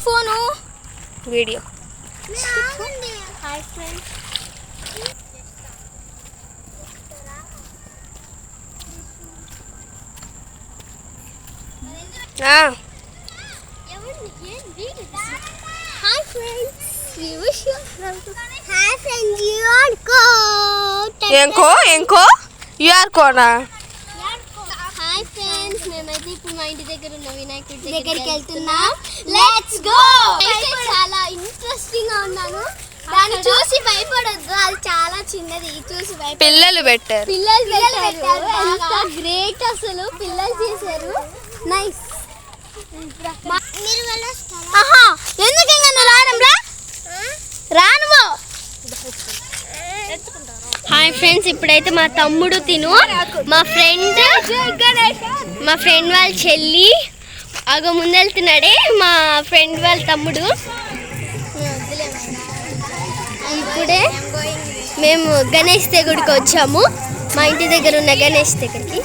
Phone video. Hi friends, hi friends, ఎంకో యూఆర్ కోనా. హాయ్ ఫ్రెండ్స్, మేమైతే ఇప్పుడు మా ఇంటి దగ్గర ఉన్న వినాయకుడి దగ్గరికి వెళ్తున్నాం. Let's go. చాలా ఇంట్రెస్టింగ్ గా ఉన్నాను. దాన్ని చూసి భయపడొద్దు, అది చాలా చిన్నది. చూసి పిల్లలు పెట్టారు. ఎంత గ్రేట్ అసలు, పిల్లలు చేశారు. నైస్. ఎందుకు ఇంకా రాను. హాయ్ ఫ్రెండ్స్, ఇప్పుడైతే మా తమ్ముడు తిను, మా ఫ్రెండ్ వాళ్ళ చెల్లి అగో ముందెళ్తున్నాడే మా ఫ్రెండ్ వాళ్ళ తమ్ముడు. ఇప్పుడే మేము గణేష్ దగ్గరికి వచ్చాము, మా ఇంటి దగ్గర ఉన్న గణేష్ దగ్గరికి.